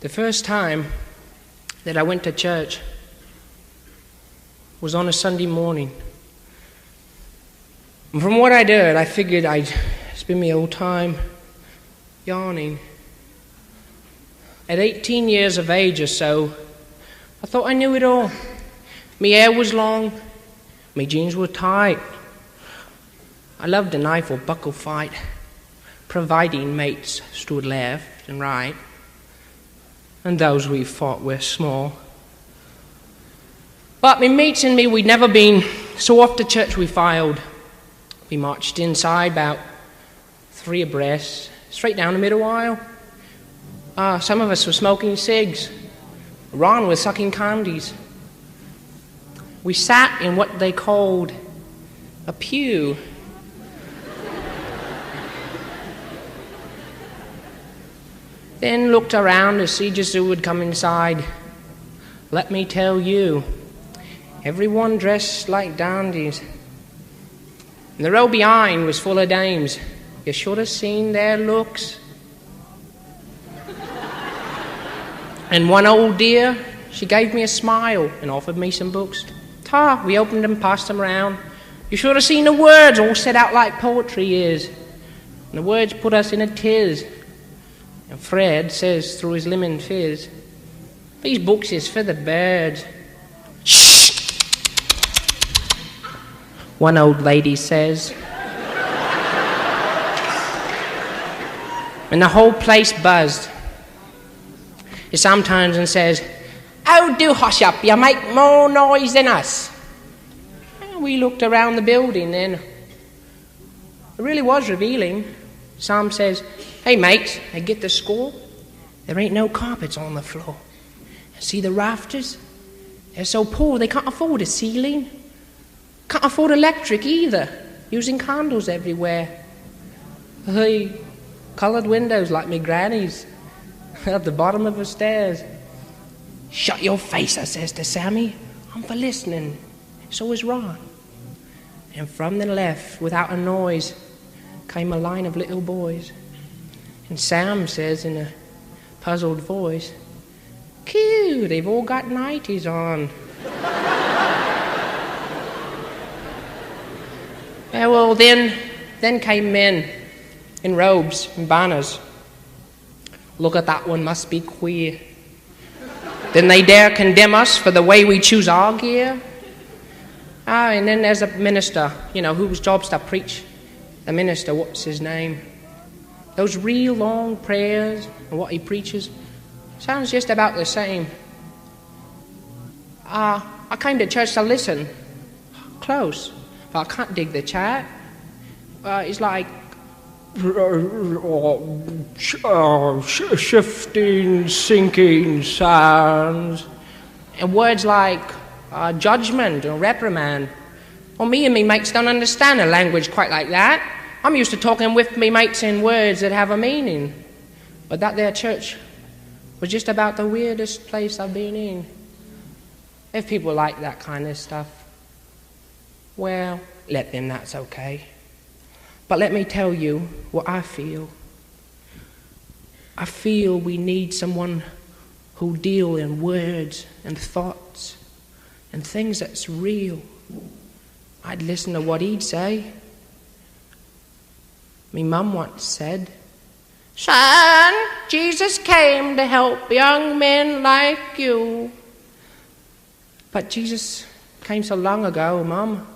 The first time that I went to church was on a Sunday morning. And from what I'd heard, I figured I'd spend my whole time yawning. At 18 years of age or so, I thought I knew it all. My hair was long, my jeans were tight. I loved a knife or buckle fight, providing mates stood left and right, and those we fought were small. But my mates and me, we'd never been, so off to church we filed. We marched inside about 3 abreast, straight down the middle aisle. Some of us were smoking cigs. Ron was sucking candies. We sat in what they called a pew. Then looked around to see just who would come inside. Let me tell you, everyone dressed like dandies. And the row behind was full of dames. You should have seen their looks. And one old dear, she gave me a smile and offered me some books. We opened them, passed them round. You should have seen the words all set out like poetry is. And the words put us in a tiz. And Fred says through his lemon fizz, these books is for the birds. Shh! One old lady says. And the whole place buzzed. Sam turns and says, "Oh, do hush up, you make more noise than us." And we looked around the building then. It really was revealing. Sam says, "Hey mates, I get the score? There ain't no carpets on the floor. See the rafters? They're so poor they can't afford a ceiling. Can't afford electric either, using candles everywhere. Hey, coloured windows like me granny's at the bottom of the stairs." "Shut your face," I says to Sammy. "I'm for listening." So is Ron. And from the left, without a noise, came a line of little boys. And Sam says in a puzzled voice, "Cute, they've all got nighties on." Yeah, well, then came men in robes and banners. "Look at that one, must be queer." Then they dare condemn us for the way we choose our gear. And then there's a minister, whose job's to preach. The minister, what's his name? Those real long prayers and what he preaches sounds just about the same. I came to church to listen. Close. But I can't dig the chat. It's like shifting, sinking sounds. And words like judgment or reprimand. Well, me and me mates don't understand a language quite like that. I'm used to talking with me mates in words that have a meaning. But that there church was just about the weirdest place I've been in. If people like that kind of stuff, well, let them, that's okay. But let me tell you what I feel. I feel we need someone who'll deal in words and thoughts and things that's real. I'd listen to what he'd say. Me mum once said, "Son, Jesus came to help young men like you." But Jesus came so long ago, Mum.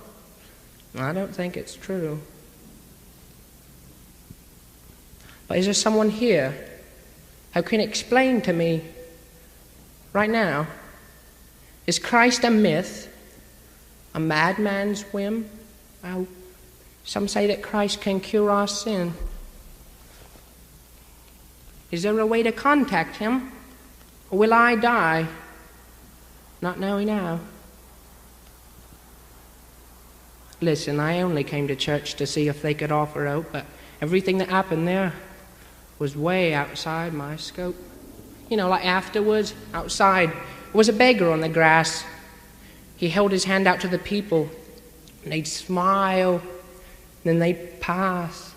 I don't think it's true. But is there someone here who can explain to me right now, is Christ a myth, a madman's whim? Oh, some say that Christ can cure our sin. Is there a way to contact him? Or will I die not knowing how? Listen, I only came to church to see if they could offer out, but everything that happened there was way outside my scope. Like afterwards, outside, was a beggar on the grass. He held his hand out to the people, and they'd smile, then they'd pass.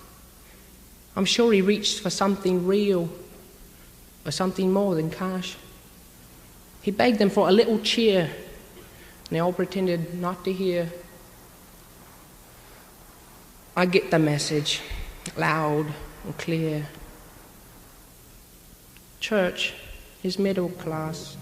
I'm sure he reached for something real. or something more than cash. He begged them for a little cheer, and they all pretended not to hear. I get the message, loud and clear. Church is middle class.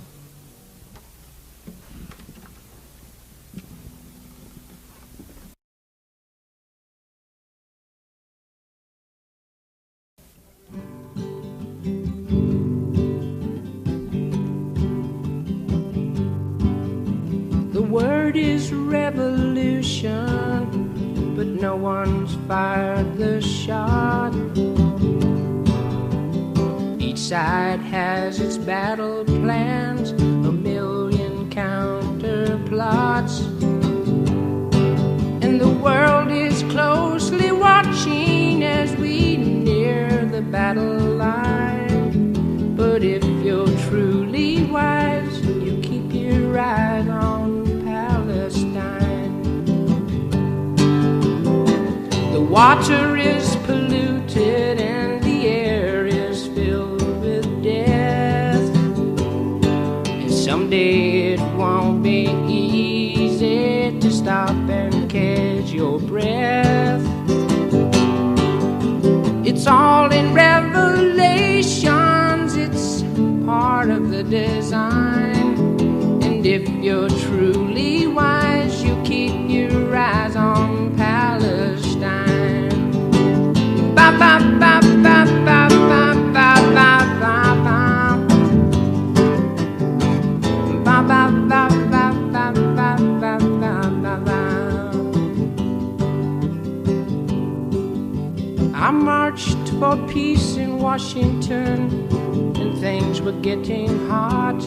The word is revolution, but no one's fired the shot. Each side has its battle plans, a million counter plots, and the world is closely watching as we near the battle line. But if you're truly wise, you keep your eyes on Palestine. The water is polluted and the air is filled with death, and someday it won't be easy to stop and catch your breath. It's all in Revelations, it's part of the design. And if you're truly wise, you keep your eyes on Palestine. Ba ba ba ba ba ba ba ba ba ba. Ba ba ba ba ba ba ba ba ba. I marched for peace in Washington, and things were getting hot.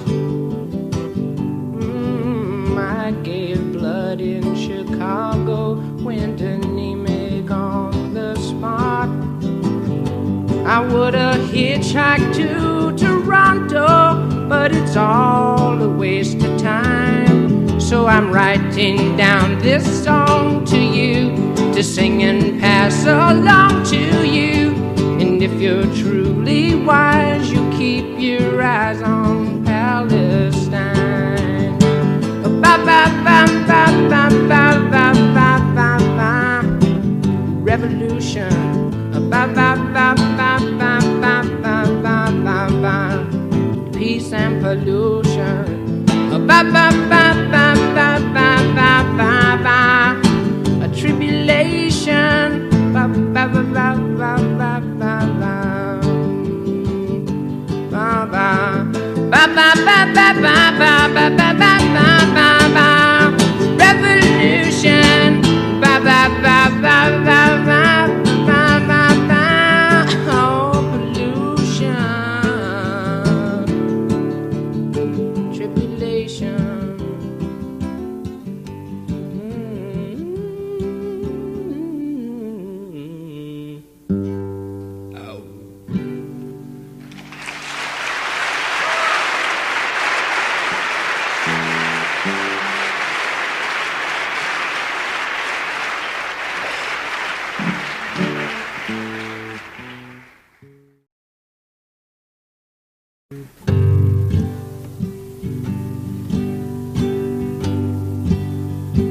I gave blood in Chicago, went anemic on the spot. I would've hitchhiked to Toronto, but it's all a waste of time. So I'm writing down this song to you, to sing and pass along to you. And if you're truly wise, you keep your eyes on Palestine. Ba ba ba ba ba ba ba ba ba ba. Revolution. Ba ba ba ba ba ba ba ba ba ba. Peace and pollution. Ba ba ba ba ba ba ba ba ba. A tribulation. Ba ba ba ba ba ba ba ba. Ba ba ba ba ba ba ba ba ba ba ba ba. Revolution, ba ba ba ba ba ba ba ba ba. Oh, pollution, tribulation.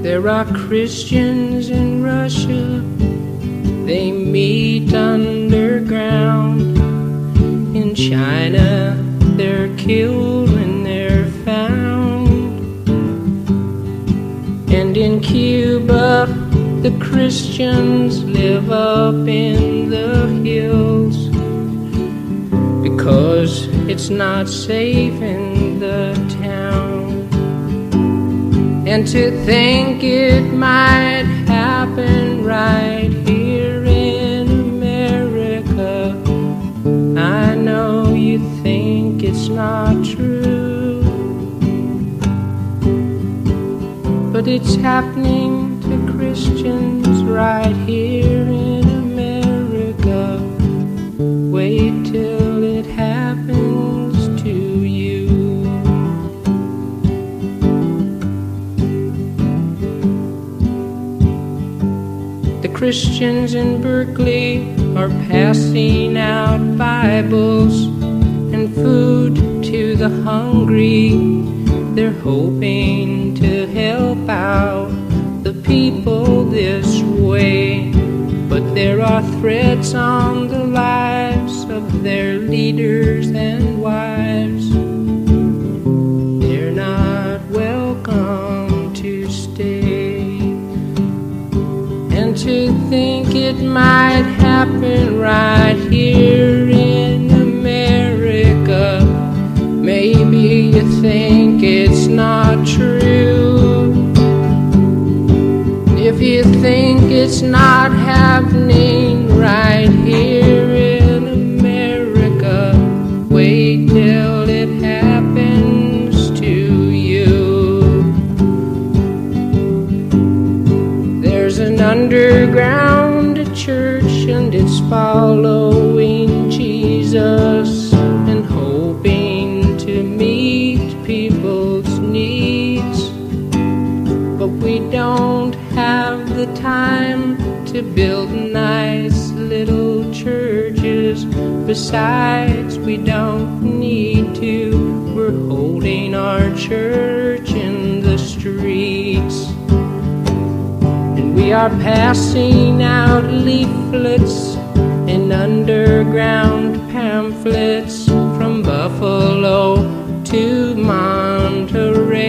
There are Christians in Russia, they meet underground. In China, they're killed when they're found. And in Cuba, the Christians live up in the hills, because it's not safe in the town. And to think it might happen right here in America, I know you think it's not true, but it's happening to Christians right here in America. Wait till it happens to you. The Christians in Berkeley are passing out Bibles and food the hungry. They're hoping to help out the people this way. But there are threats on the lives of their leaders and wives. They're not welcome to stay. And to think it might happen right here in America. Maybe you think it's not true. If you think it's not happening right here in America, wait till it happens to you. There's an underground church and it's following Jesus and hoping to meet people's needs. But we don't have the time to build nice little churches. Besides, we don't need to. We're holding our church in the streets. And we are passing out leaflets and underground pamphlets from Buffalo to Monterey.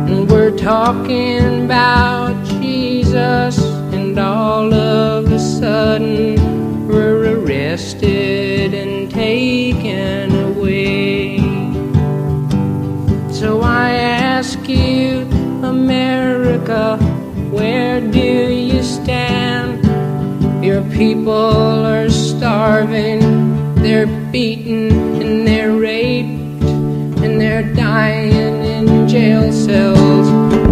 And we're talking about Jesus, and all of a sudden we're arrested and taken away. So I ask you, America, where do you stand? Your people are starving, they're beaten and they're raped, and they're dying in jail cells.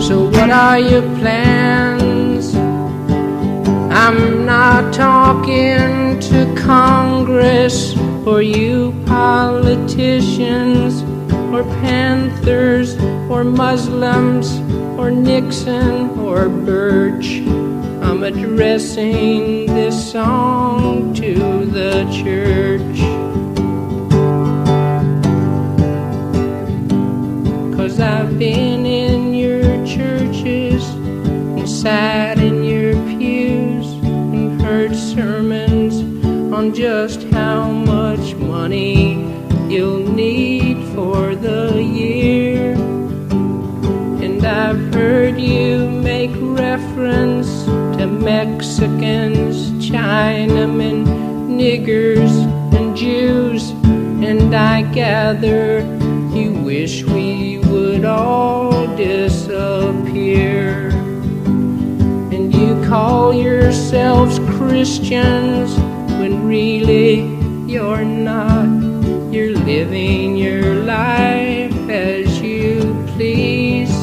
So what are your plans? I'm not talking to Congress or you politicians or Panthers or Muslims or Nixon or Birch. I'm addressing this song to the church. 'Cause I've been in your churches and sat in your pews and heard sermons on just how much money you'll need for the year. And I've heard you make reference to Mexicans, Chinamen, niggers, and Jews. And I gather you wish we would all disappear. And you call yourselves Christians when really you're not. You're living your life as you please.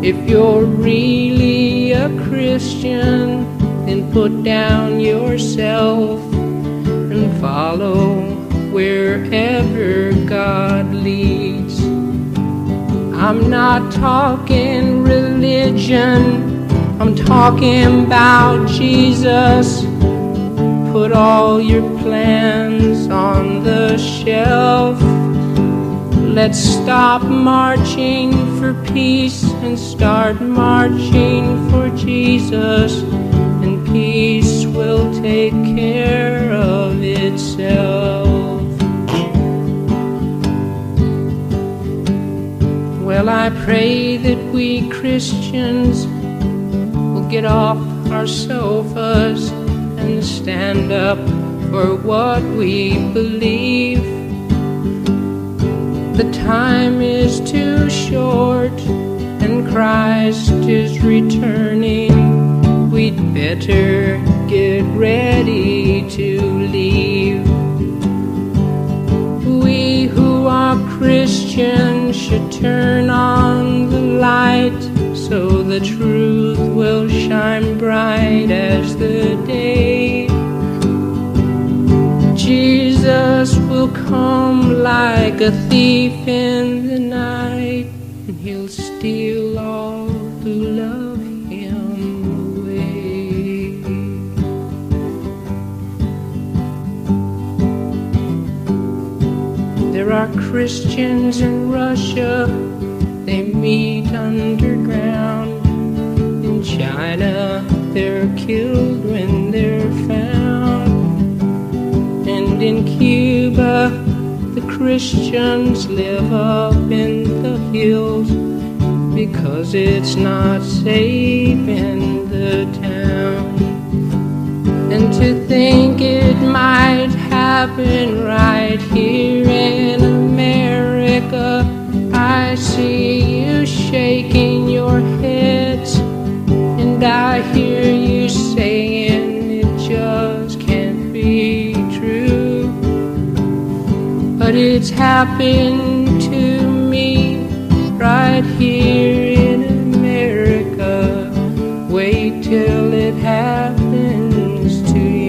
If you're really a Christian, then put down yourself and follow wherever God leads. I'm not talking religion, I'm talking about Jesus. Put all your plans on the shelf. Let's stop marching for peace and start marching for Jesus, and peace will take care of itself. Well, I pray that we Christians will get off our sofas and stand up for what we believe. The time is too short and Christ is returning. We'd better get ready to leave. We who are Christians should turn on the light so the truth will shine bright as the day. Jesus will come like a thief in the night, and he'll steal all who love him away. There are Christians in Russia, they meet underground. In China, they're killed when they're found. And in Cuba, the Christians live up in the hills because it's not safe in the town. And to think it might happen right here in America, I see you shaking your heads, and I hear you saying it just can't be true. But it's happened to me right here in America. Wait till it happens to you.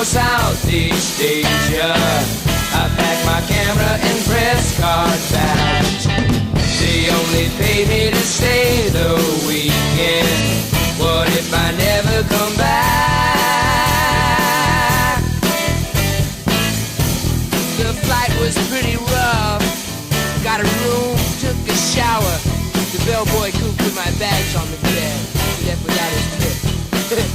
Southeast Asia, I packed my camera and press card badge. They only paid me to stay the weekend. What if I never come back? The flight was pretty rough. Got a room, took a shower. The bellboy couldn't put my bags on the bed. He left without his tip.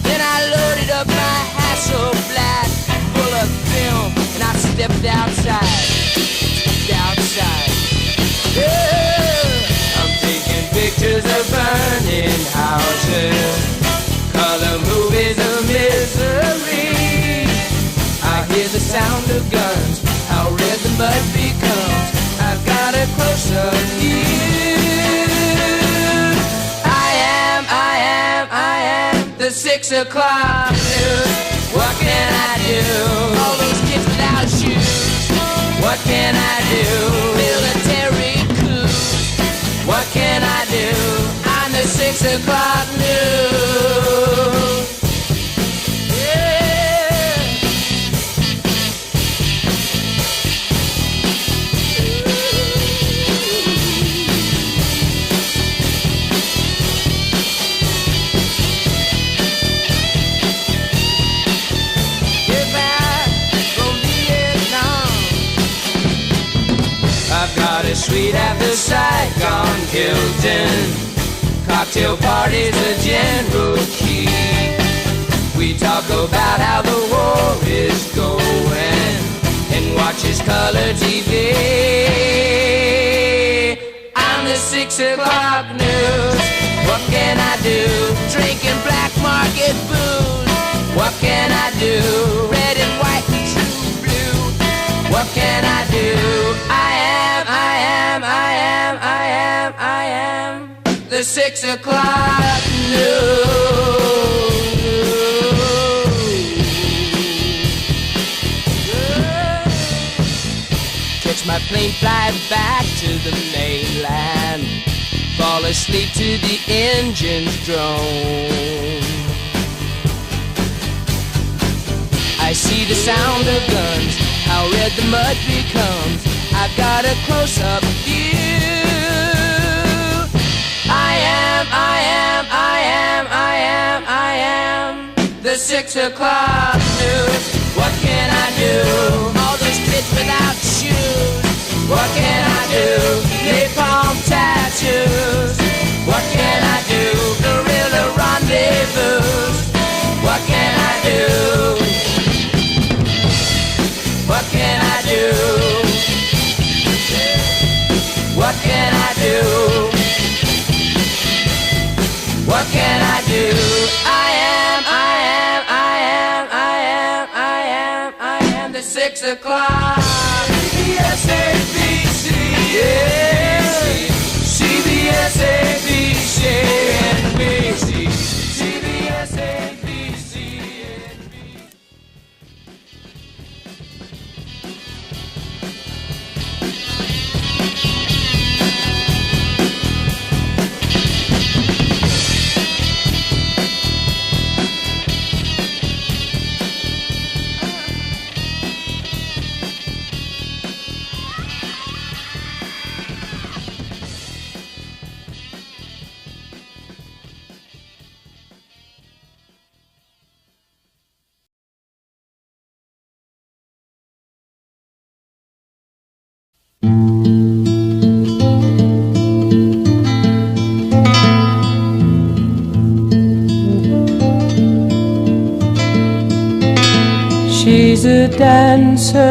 Then I loaded up my Hasselblad full of film, and I stepped outside. Yeah. I'm taking pictures of burning houses, color movies of misery. I hear the sound of guns, how red the mud becomes. I've got a close-up view. I am the 6 o'clock news. What can I do? All those kids without shoes. What can I do? Military coups. What can I do? I'm the 6 o'clock news. Sweet after Saigon, Hilton, cocktail parties, a general key. We talk about how the war is going and watch his color TV. I'm the 6 o'clock news. What can I do? Drinking black market booze. What can I do? Red and white and true blue. What can I do? I am the 6 o'clock news. Catch my plane, fly back to the mainland, fall asleep to the engines drone. I see the sound of guns, how red the mud becomes. I've got a close-up view. I am the 6 o'clock news. What can I do? All those kids without shoes. What can I do? Napalm tattoos. What can I do? Guerrilla rendezvous. What can I do? What can I do? What can I do? What can I do? I am the 6 o'clock. CBS ABC, yeah. CBS ABC. She's a dancer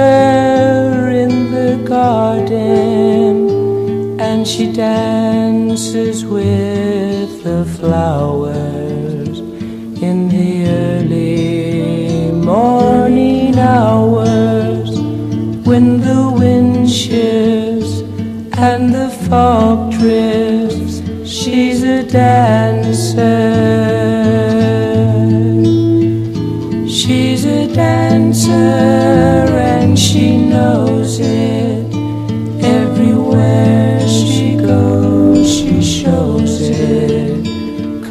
in the garden, and she dances with the flowers in the early morning hours, when the wind shifts and the fog drifts. She's a dancer. She's a dancer and she knows it. Everywhere she goes, she shows it.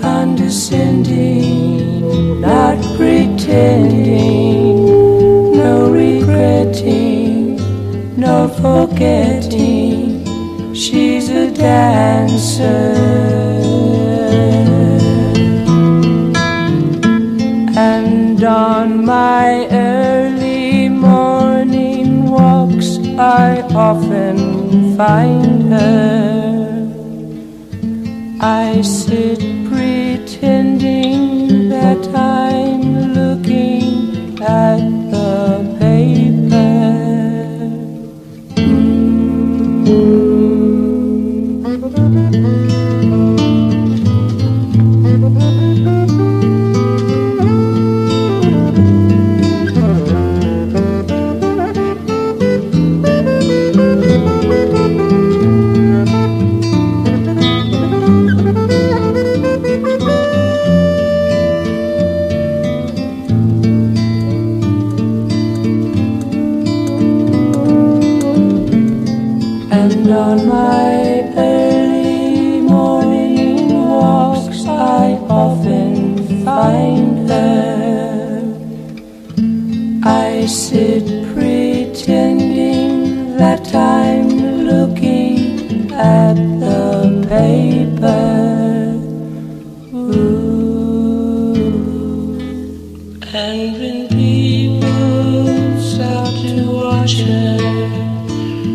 Condescending, not pretending, no regretting, no forgetting. She's a dancer. And on my early morning walks I often find her. I sit pretending that I'm looking at the paper. On my early morning walks I often find her. I sit pretending that I'm looking at the paper. Ooh. And when people stop to watch her,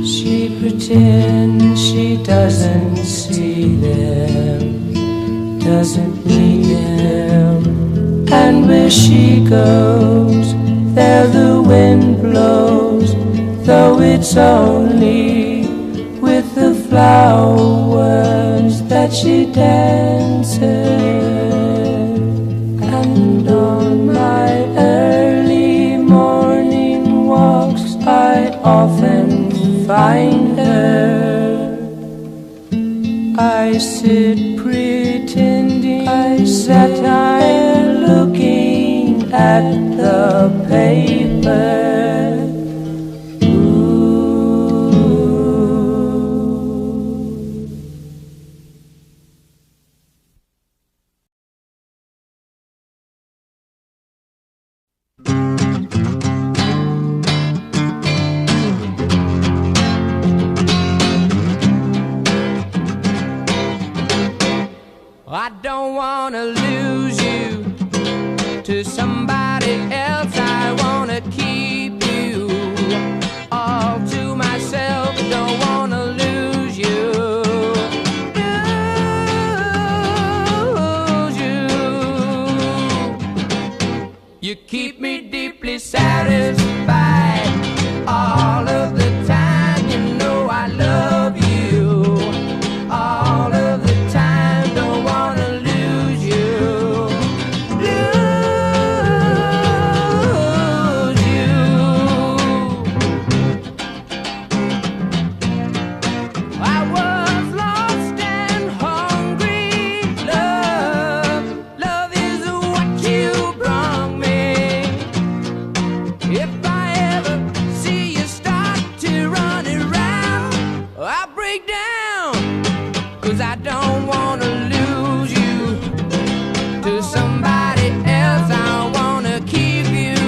she pretends she doesn't see them, doesn't need them. And where she goes, there the wind blows, though it's only with the flowers that she dances. And on my early morning walks I often find her. I sit pretending that I'm looking at the paper. I don't wanna lose you to somebody else. I wanna keep you all to myself. Don't wanna lose you. Lose you. You keep me deeply satisfied all of the time. You know I love you all of the time. Don't wanna lose you. Lose you. I was lost and hungry. Love, love is what you brought me. If I ever see you start to run around, I break down, 'cause I don't wanna lose you to somebody else. I wanna keep you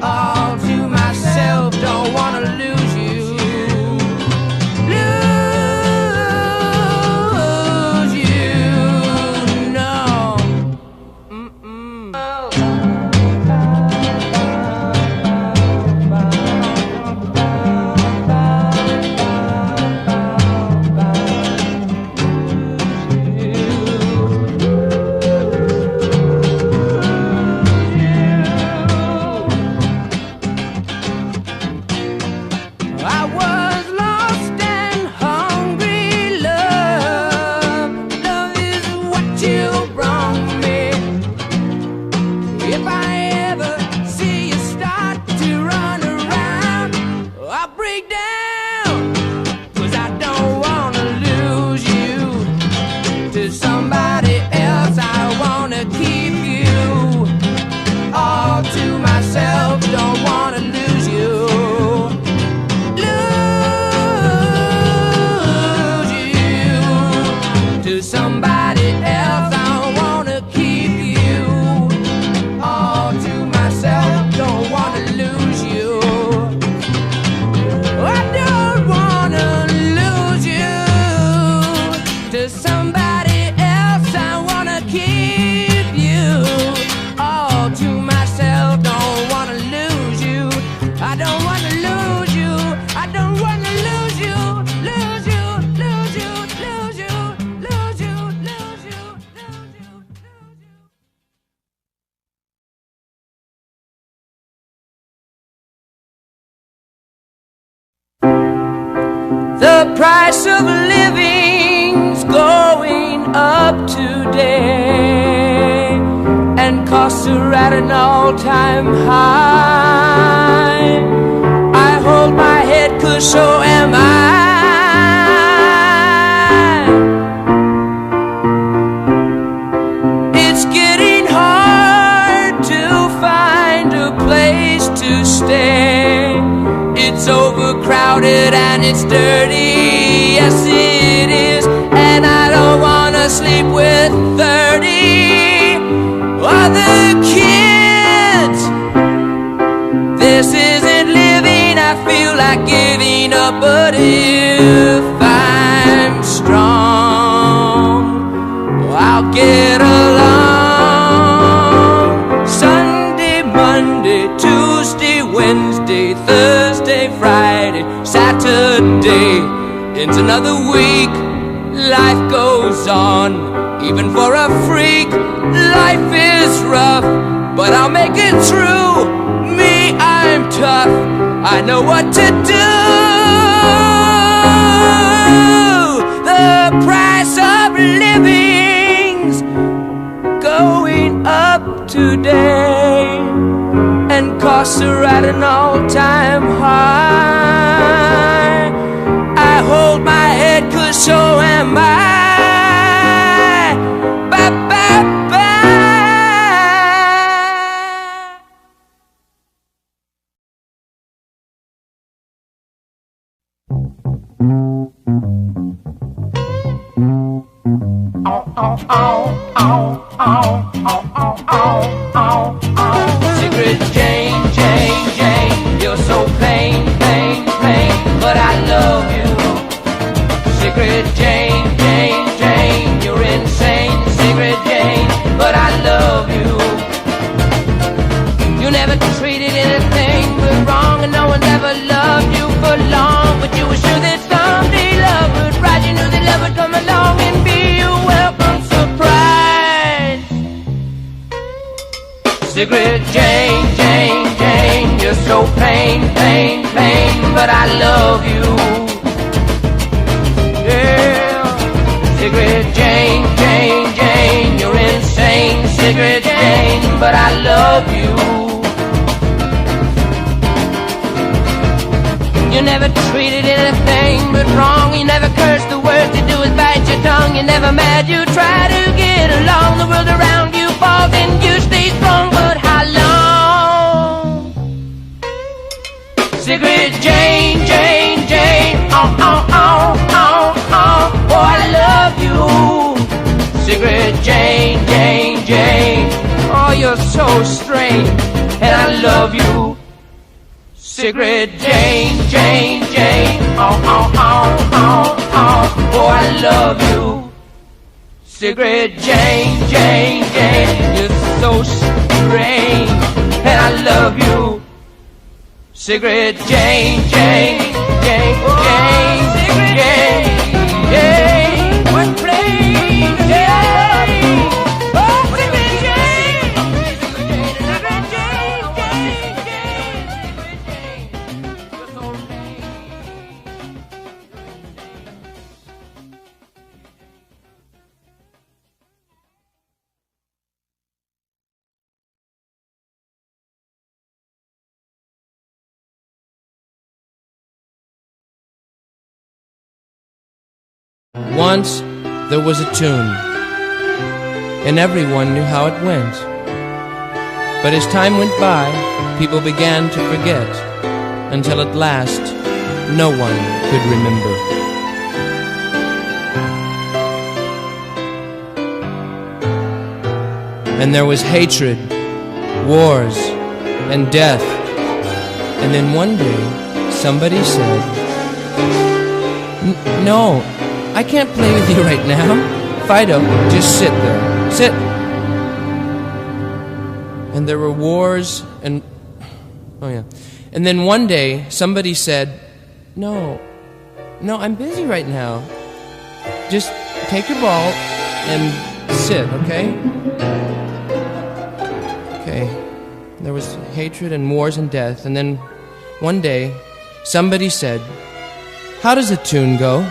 all to myself. Don't wanna lose you. Lose you. No. Mm-mm. The price of living's going up today, and costs are at an all-time high. I hold my head 'cause so am I. It's getting hard to find a place to stay. It's overcrowded and it's dirty, yes it is. And I don't wanna sleep with 30 other kids. This isn't living, I feel like giving up. But if I'm strong, I'll get along. Sunday, Monday, Tuesday, Wednesday, Thursday, Friday, Saturday, it's another week. Life goes on, even for a freak. Life is rough, but I'll make it through. Me, I'm tough, I know what to do. The price of living's going up today, and costs are at an all-time high. I hold my head 'cause so am I. Bye-bye-bye. Sigrid Jane, Jane, Jane, you're so plain, plain, plain, but I love you. Sigrid Jane, Jane, Jane, you're insane. Sigrid Jane, but I love you. You never treated anything but wrong, and no one ever loved you for long. But you were sure that someday love would rise. You knew that love would come along and be a welcome surprise. Sigrid Jane, Jane, Jane, you're so plain, plain, plain, but I love you. Yeah. Sigrid Jane, Jane, Jane, you're insane. Sigrid Jane, but I love you. You never treated anything but wrong. You never cursed, the worst you do is bite your tongue. You're never mad, you try to get along. The world around you falls and you stay strong. But how long? Sigrid Jane, Jane, Jane, oh, oh, oh, oh, oh, oh, I love you. Sigrid Jane, Jane, Jane, oh, you're so strange, and I love you. Sigrid Jane, Jane, Jane, oh, oh, oh, oh, oh, oh, I love you. Sigrid Jane, Jane, Jane, you're so strange, and I love you. Sigrid Jane, Jane, Jane, Jane, Sigrid Jane, Jane, what place, Jane, oh, Sigrid Jane, Sigrid Jane, Sigrid Jane, Jane, Jane, Sigrid Jane, you're so lame. Once there was a tune, and everyone knew how it went. But as time went by, people began to forget, until at last no one could remember. And there was hatred, wars, and death. And then one day, somebody said, "No, I can't play with you right now. Phydeaux, just sit there. Sit." And there were wars and... Oh, yeah. And then one day, somebody said, No, I'm busy right now. Just take your ball and sit, okay? Okay. There was hatred and wars and death. And then one day, somebody said, How does a tune go?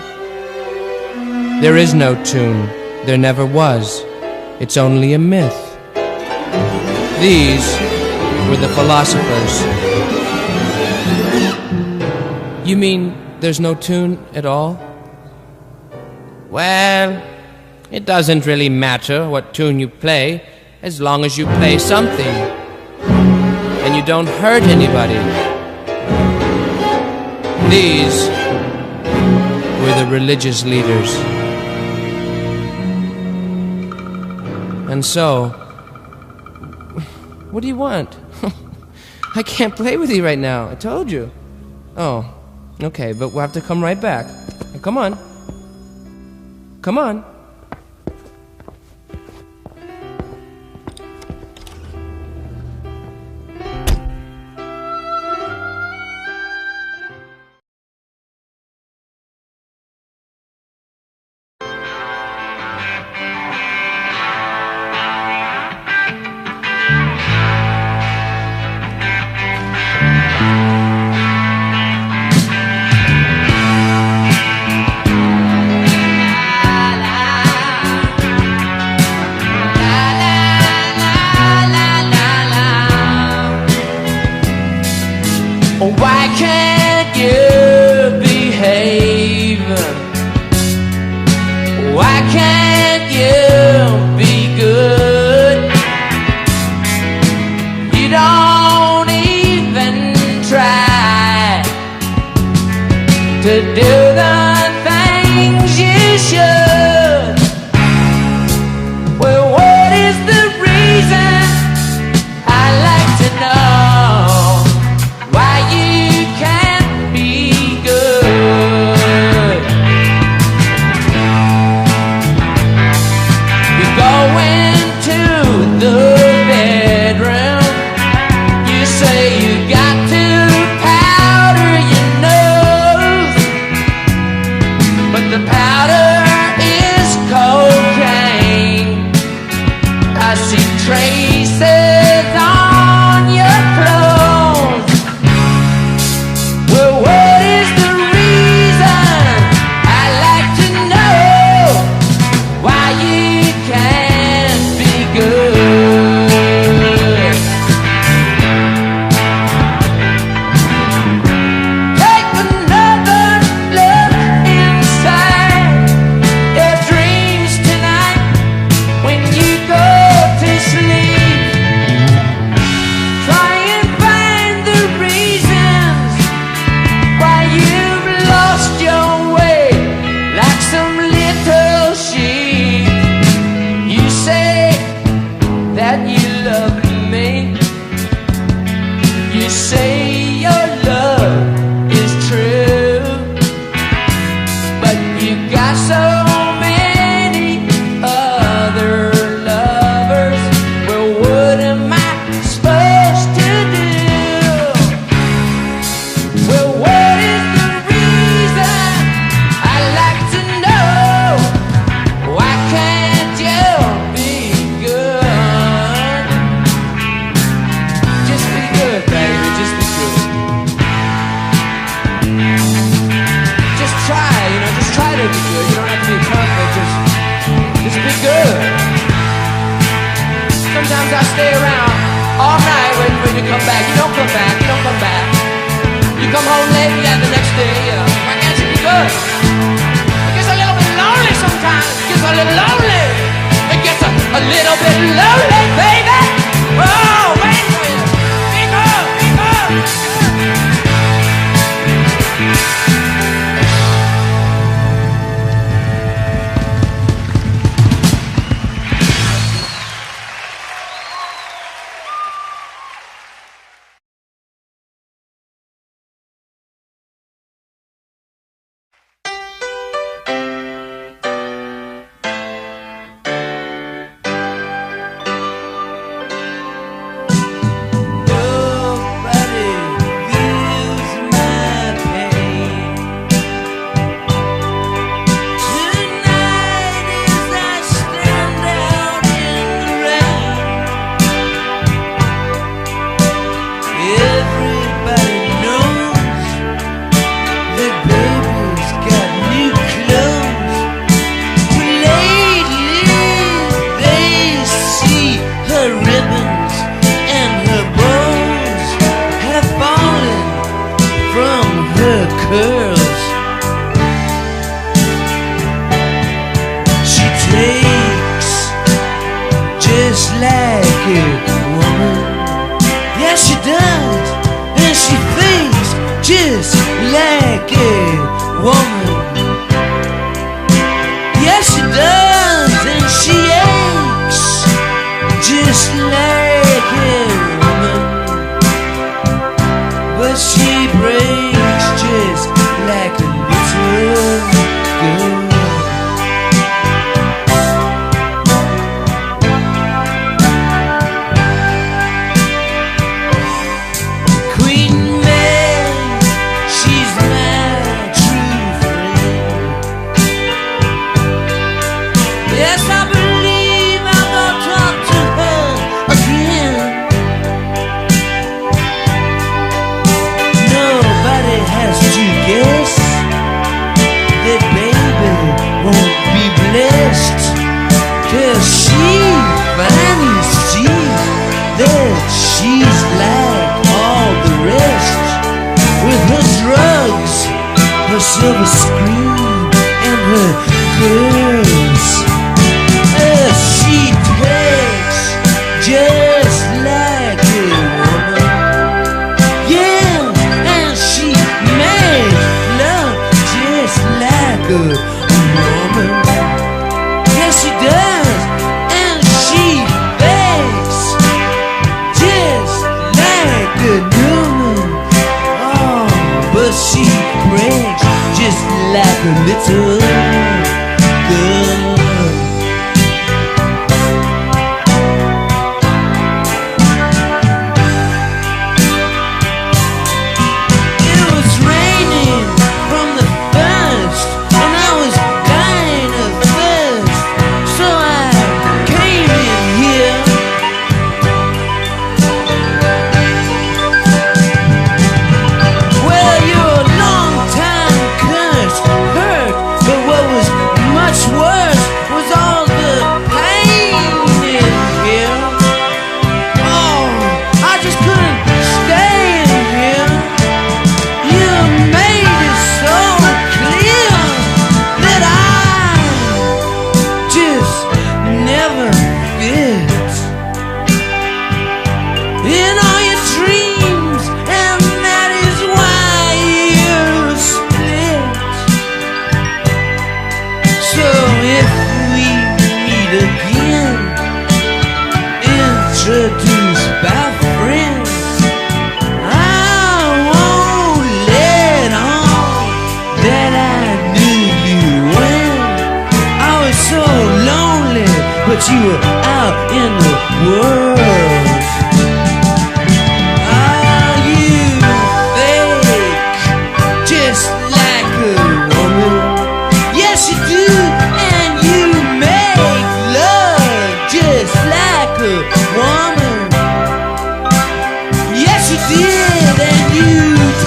There is no tune. There never was. It's only a myth. These were the philosophers. You mean there's no tune at all? Well, it doesn't really matter what tune you play, as long as you play something. And you don't hurt anybody. These were the religious leaders. And so, what do you want? I can't play with you right now, I told you. Oh, okay, but we'll have to come right back. Come on. Come on. Why can't you behave? Why can't you be good? You don't even try to do the things you should. Well, what is the reason? I'd like to know. like a woman. Yes, she does, and she aches just like a woman. But she breaks just like a little girl. She's like all the rest, with her drugs, her silver screen, and her girls. She takes just like a woman. Yeah, and she makes love just like a woman. Yes, she does, and she begs just like a woman. Oh, but she breaks just like a little girl. It was raining from the first, and I was dying of thirst, so I came in here. Well, you're a long time curse, hurt, but what was much worse was all the pain in here. Oh, I just couldn't stay in here. You made it so clear that I just never fit in all your dreams, and that is why you split. So if we meet again, introduced by friends, I won't let on that I knew you when I was so lonely, but you were out in the world. Ah, you fake just like a woman. Yes, you do, and you make love just like a woman. Yes, you did, and you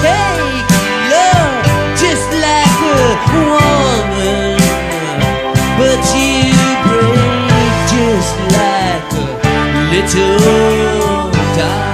take love just like a woman. But you break just like a little doll.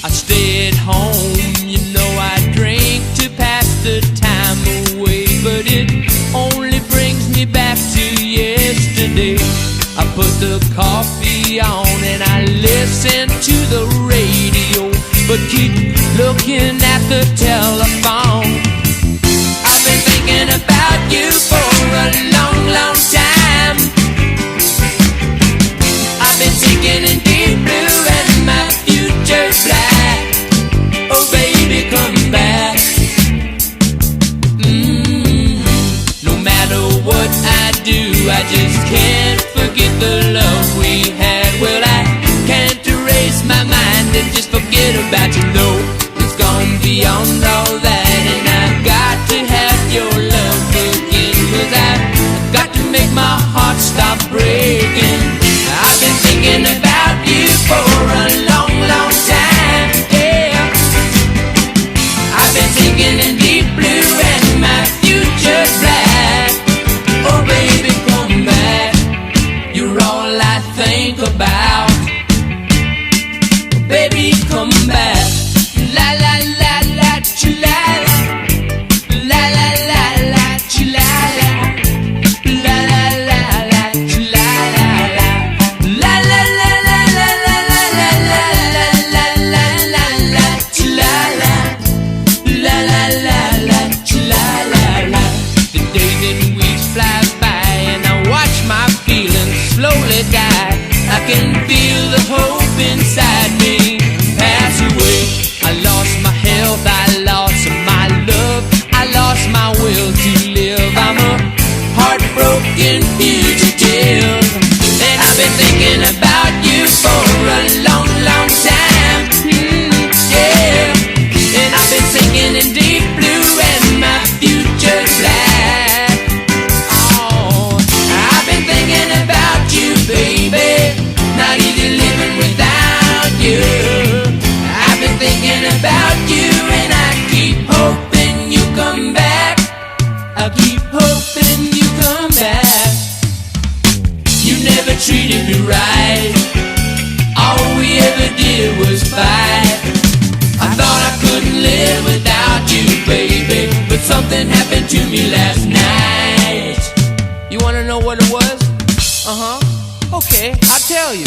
I stay at home, you know I drink to pass the time away, but it only brings me back to yesterday. I put the coffee on and I listen to the radio, but keep looking at the telephone. I've been thinking about you for a long, long time. I've been sinking in deep blue and my future's black. Oh baby, come back. No matter what I do, I just can't forget the love we had. Well, I can't erase my mind and just forget about you. No, it's gone beyond all that, and I've got to have your love again, 'cause I've got to make my heart stop breaking. I've been thinking about for a long, long time. Yeah, I've been thinking in deep blue and my future's black. Oh baby, come back, you're all I think about. Baby, come back. La la la la, chilala. La la la la, chilala. La la la la, chilala. La la la la la la la la la la la la, chilala. La la la la, chilala. The days and weeks fly by and I watch my feelings slowly die. I can feel the hope inside me pass away. I lost my health, I lost my love, I lost my will to live. I'm a heartbroken fugitive, and I've been thinking about you for a long, long time. Yeah, and I've been singing in deep blue and my future's black. Oh, I've been thinking about you, baby. Not easy living without you. I've been thinking about you and I keep hoping you come back. I keep hoping you come back. You never treated me right. All we ever did was fight. I thought I couldn't live without you, baby, but something happened to me last night. You wanna know what it was? Okay, I'll tell you.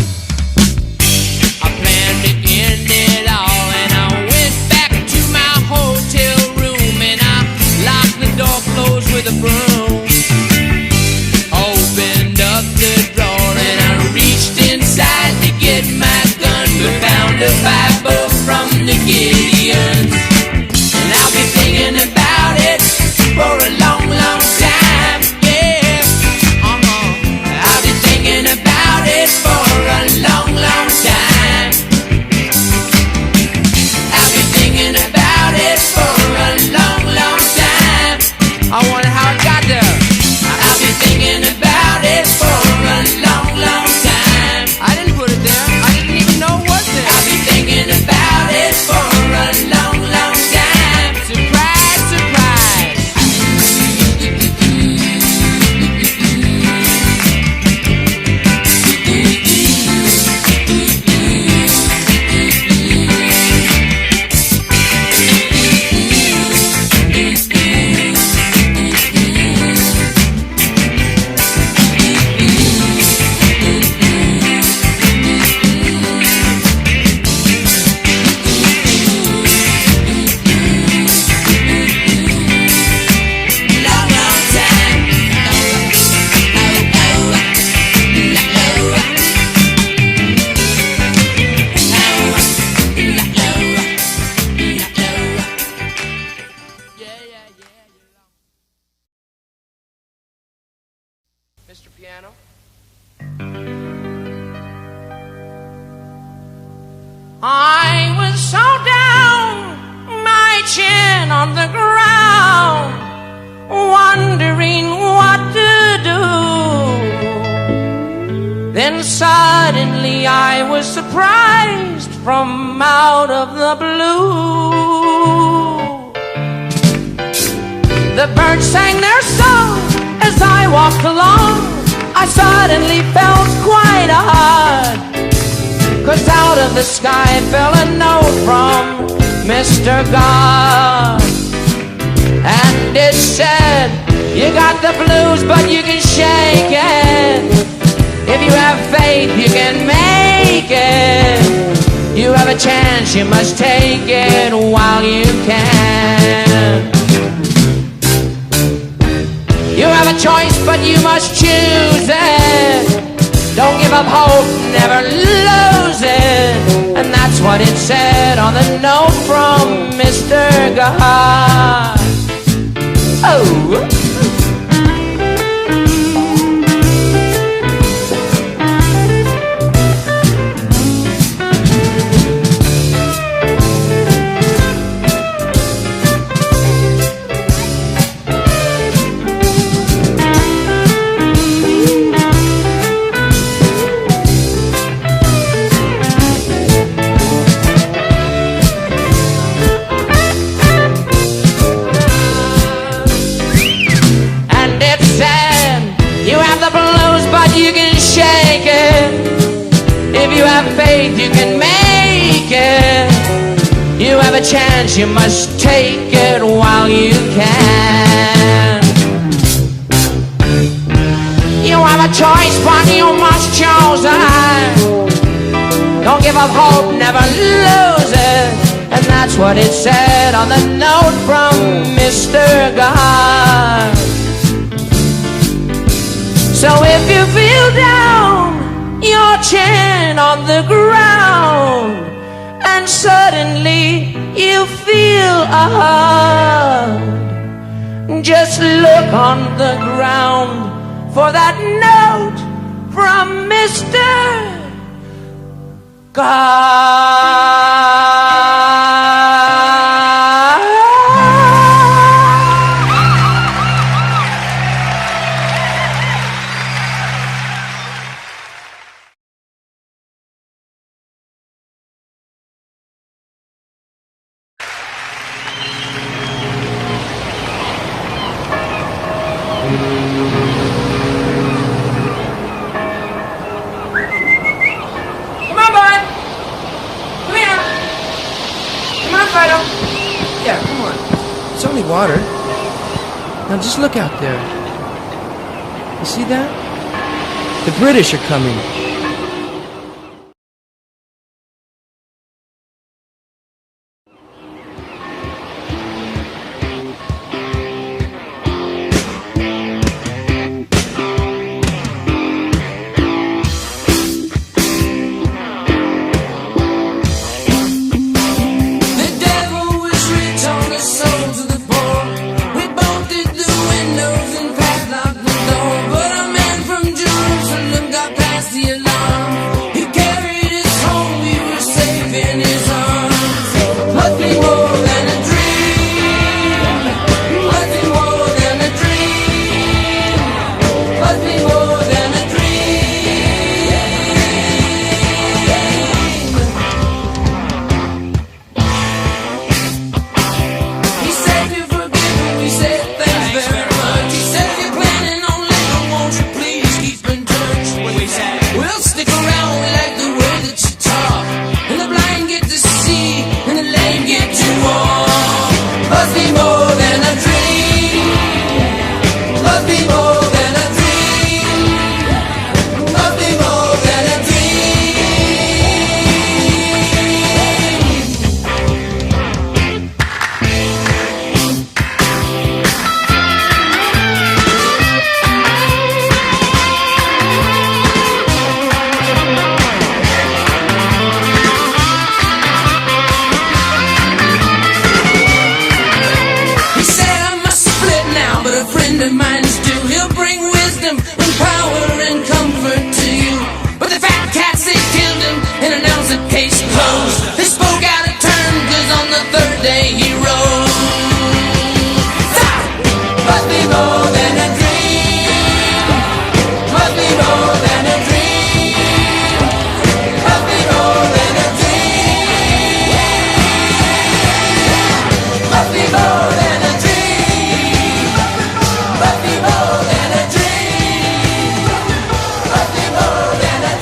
I planned to end it all and I went back to my hotel room and I locked the door closed with a broom. Opened up the drawer and I reached inside to get my gun, but found a Bible from the Gideons. And I'll be thinking about it for a long, long time. Yeah, I'll be thinking about it for a long, long time. I'll be thinking about it for a long, long time. I wonder how it got there. I'll be thinking about it for a long, long time. I didn't put it there. I didn't even know it was there. I'll be thinking about it for a long, long time. Surprise, surprise. Mr. Piano. I was so down, my chin on the ground, wondering what to do. Then suddenly I was surprised from out of the blue. The birds sang their song as I walked along. I suddenly felt quite odd, 'cause out of the sky fell a note from Mr. God. And it said, you got the blues but you can shake it. If you have faith you can make it. You have a chance, you must take it while you can. You have a choice but you must choose it. Don't give up hope, never lose it. And that's what it said on the note from Mr. God. Oh. think you can make it. You have a chance, you must take it while you can. You have a choice, but you must choose it. Don't give up hope, never lose it. And that's what it said on the note from Mr. God. So if you feel down, your chin on the ground, and suddenly you feel a hug, just look on the ground for that note from Mr. God. Yeah, come on. It's only water. Now just look out there. You see that? The British are coming. But a man from Jerusalem got past the alarm. He carried us home, we were safe in his arms. Must be more than a dream. Must be more than a dream. Must be more than a dream. He said you forgive me, we said thanks very much. He said you're planning on living, won't you please keep in touch? We'll stick around, we like the way that you talk. And the blind get to see, and the lame get to walk. Must be more than a dream. Must be more than a dream. Must be more than a He said I must split now, but a friend of mine is due. He'll bring wisdom and power and comfort to you. But the fat cats, they killed him and announced the case closed. They spoke out of turn, 'cause on the third day he rose. Ah! Must be more than a dream. Must be more than a dream. Must be more than a dream. Must be more than a dream. Must be more than a dream. Must be more than a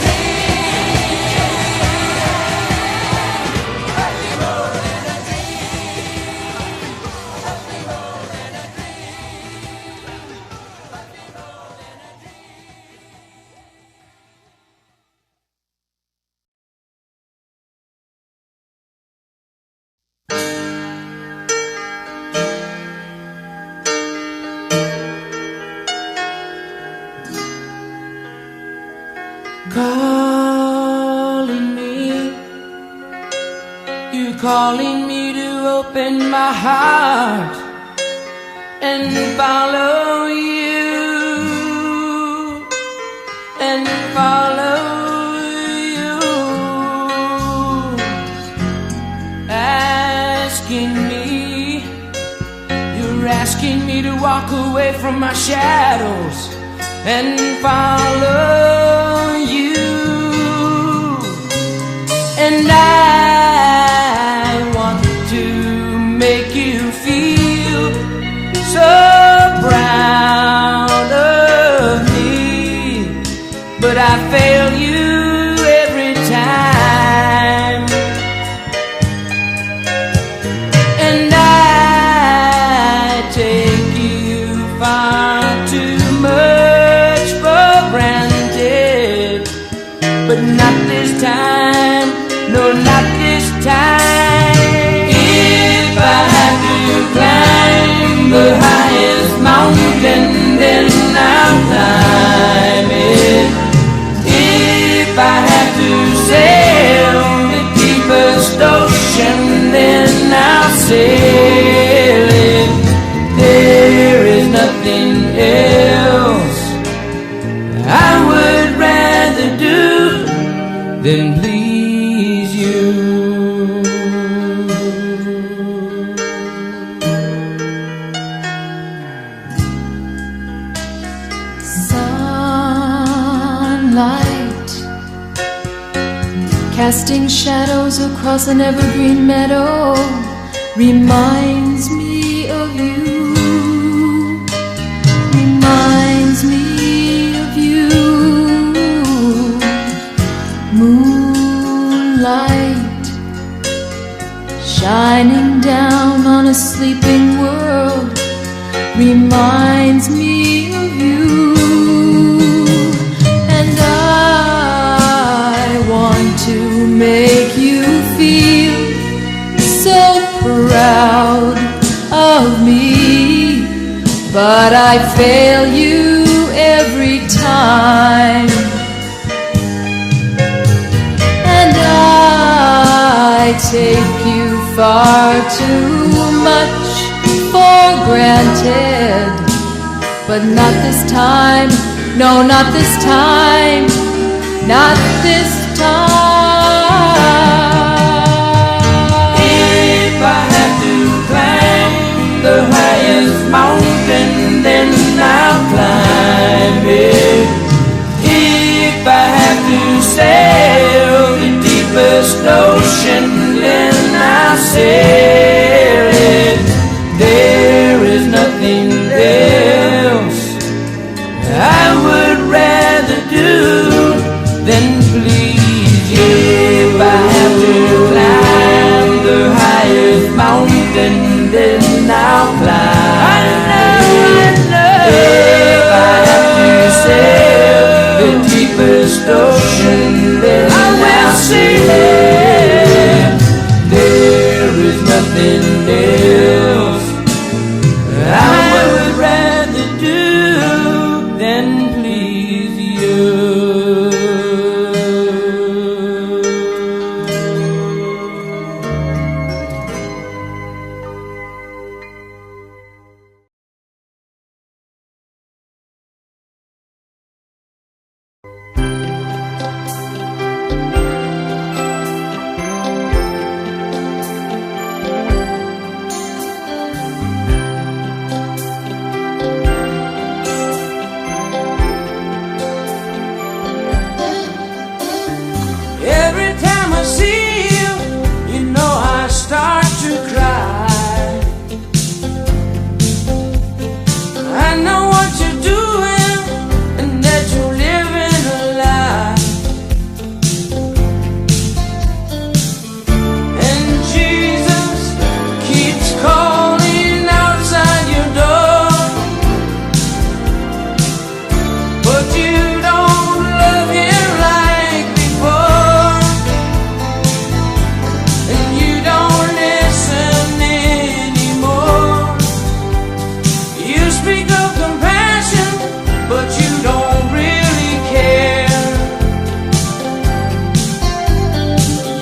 Calling me, you calling me to open my heart and follow you, and follow you. Asking me, you're asking me to walk away from my shadows and follow you. And I want to make you feel so proud of me, but I fail you every time. shadows across an evergreen meadow reminds me of you, reminds me of you. Moonlight shining down on a sleeping world reminds me of you. And I want to make you feel so proud of me, but I fail you every time. And I take you far too much for granted, but not this time, no, not this time, not this time. If I have to climb the highest mountain, then I'll climb it. If I have to sail the deepest ocean, then I'll sail it. There is nothing else I would rather do than please you. If I have to climb the highest mountain, then I'll climb. I know. If I have to sail the deepest ocean, then I'll sail it. There is nothing else I would rather do than please you. Every time I see you, you know I start to cry. I know what you're doing and that you're living a lie. And Jesus keeps calling outside your door, but you don't love him like before. And you don't listen anymore. You speak of compassion, but you don't really care.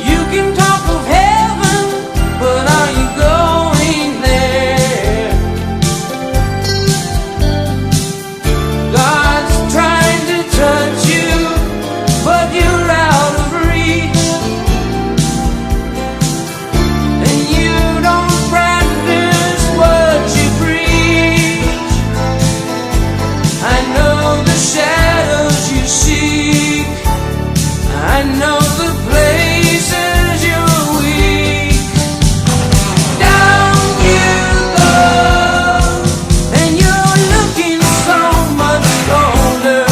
You can talk of heaven, but are you going there? God's trying to touch you, but you're out of reach. And you don't practice what you preach. I know the shadows you seek. I know the places you're weak. Down you go, and you're looking so much older.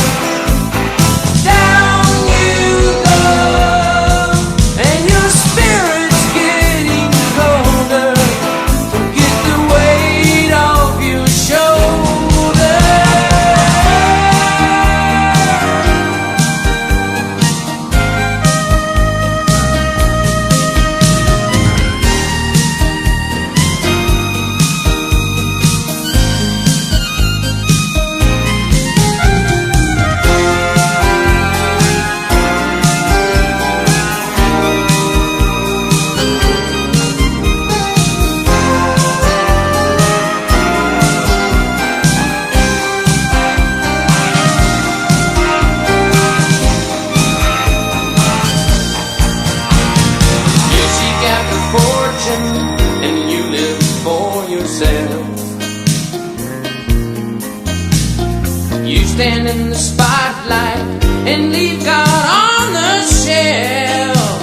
Down you go, and your spirit's getting colder. So get the weight off your shoulders. You seek out the fortune and you live for yourself. You stand in the spotlight and leave God on the shelf.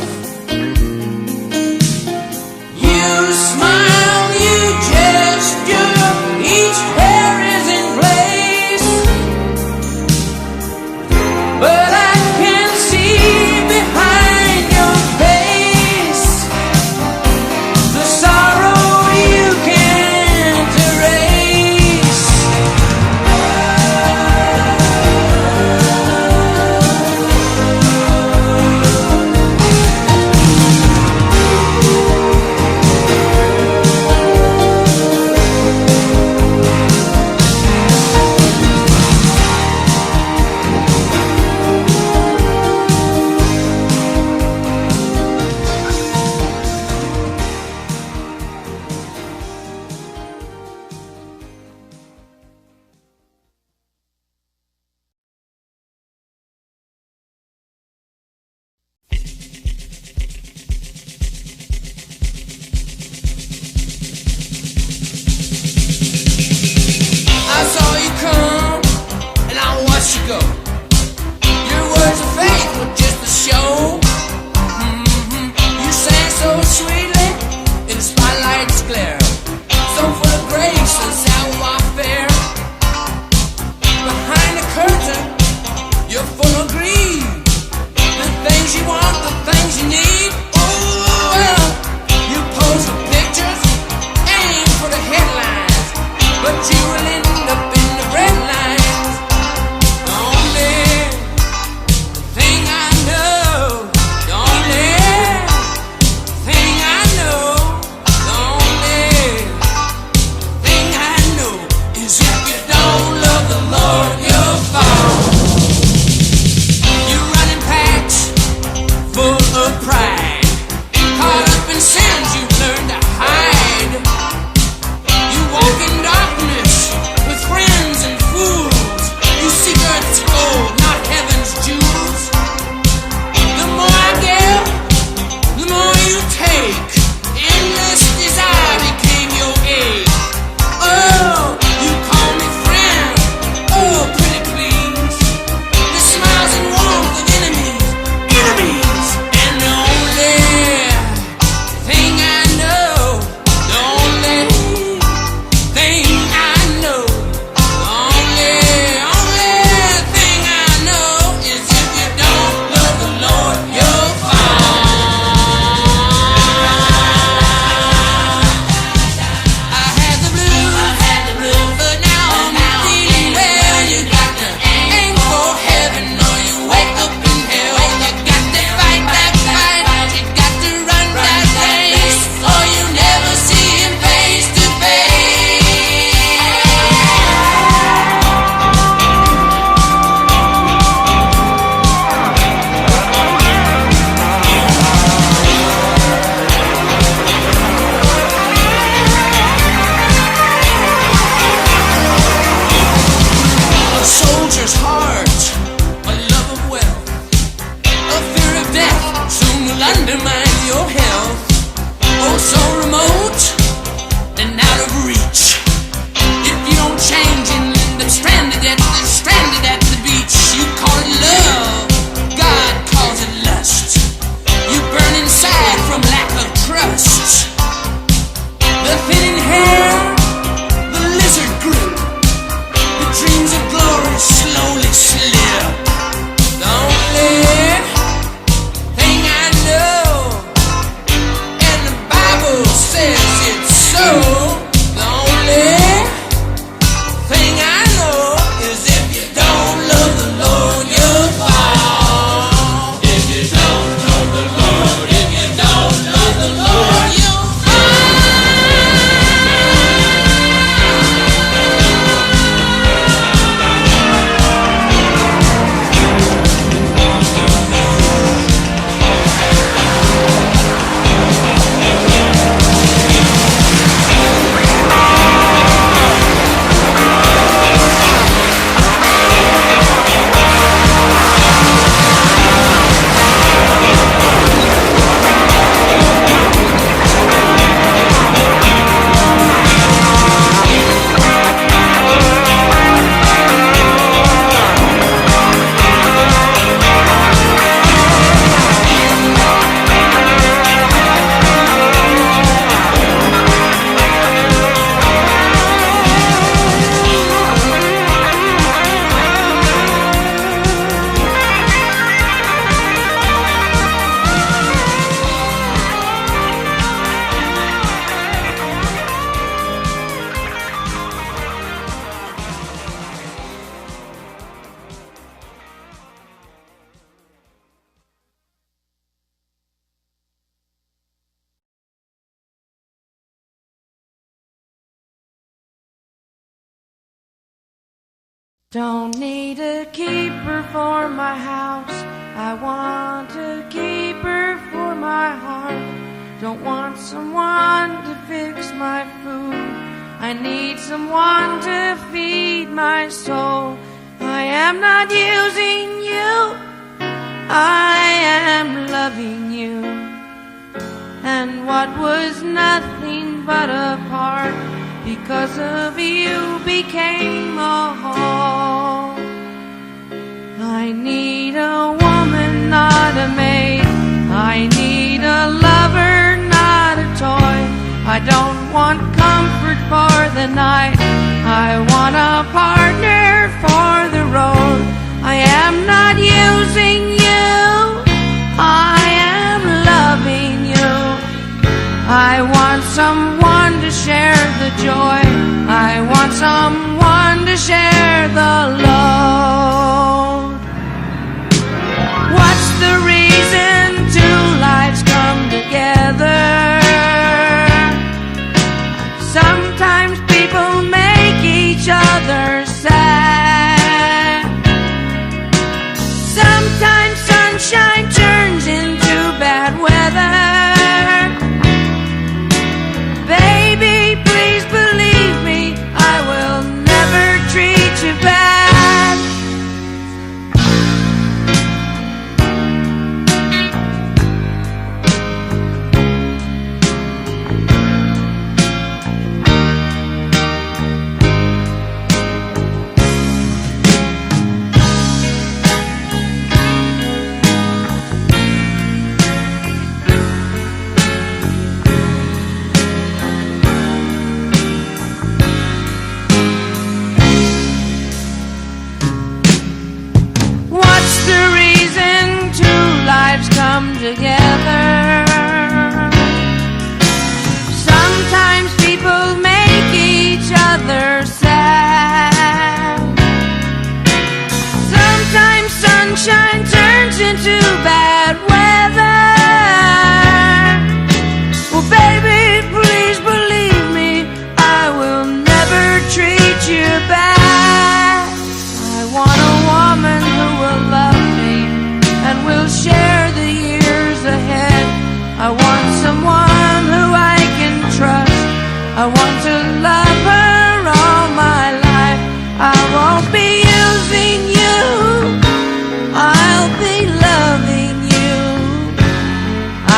go. Your words of faith were just a show. You sang so sweetly in the spotlight's glare, so full of grace and savoir-faire. Behind the curtain, you're full of greed. The things you want, the things you need. Oh, well, you pose for pictures, aim for the headlines, but you will end up in the red lines. The only thing I know, the only thing I know, the only thing I know is if you don't love the Lord, you'll fall. You're running packs full of pride, caught up in sins you've learned to hide. You walk in darkness with friends and fools. You seek earth's gold, not heaven's jewels. The more I give, the more you take. Endless desire became your ache. Oh, you call me friend. Oh, pretty please. The smiles and warmth of enemies, enemies. And the only thing I know, the only thing I know, the only thing I know is if you don't love the Lord, you'll fall. I had the blues, but now I'm feeling well. You got to aim for heaven or you wake up in hell. You got to fight that fight, you got to run that race, or you never see him face to A soldier's heart, a love of wealth, a fear of death soon will undermine your health. Oh, so remote and out of reach. If you don't change, you'll end up stranded at the beach. You call it love, God calls it lust. You burn inside from lack of trust. The thinning hair, the lizard grip, the dreams of glory slowly slip. The only thing I know, and the Bible says it's so. The only thing I know is if you don't love the Lord, you'll fall. If you don't love the Lord, if you don't love the Lord, you'll fall. Don't need a keeper for my house. I want a keeper for my heart. Don't want someone to fix my food. I need someone to feed my soul. I am not using you, I am loving you. And what was nothing but a part, because of you became a whole. I need a woman, not a maid. I need a lover, not a toy. I don't want comfort for the night. I want a partner for the road. I am not using you, I am loving you. I want someone to share the joy. I want someone to share the load. What's the reason two lives come together? Sometimes people make each other sad. Sometimes sunshine turns into bad weather. Baby, please believe me, I will never treat you bad. Come together. Sometimes people make each other sad. Sometimes sunshine turns into bad weather. Well, baby, please believe me, I will never treat you bad. I want a woman who will love me and will share the years ahead. I want someone who I can trust. I want to love her all my life. I won't be using you, I'll be loving you.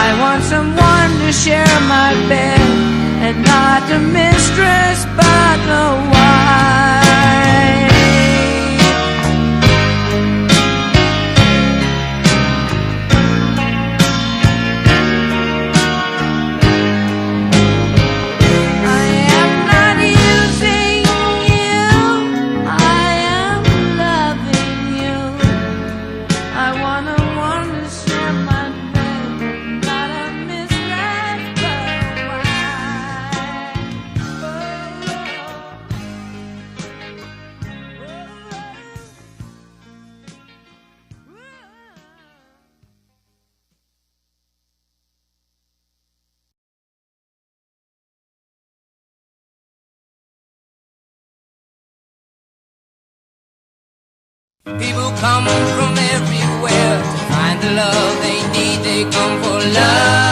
I want someone to share my bed, and not a mistress but a wife. People come from everywhere to find the love they need. They come for love.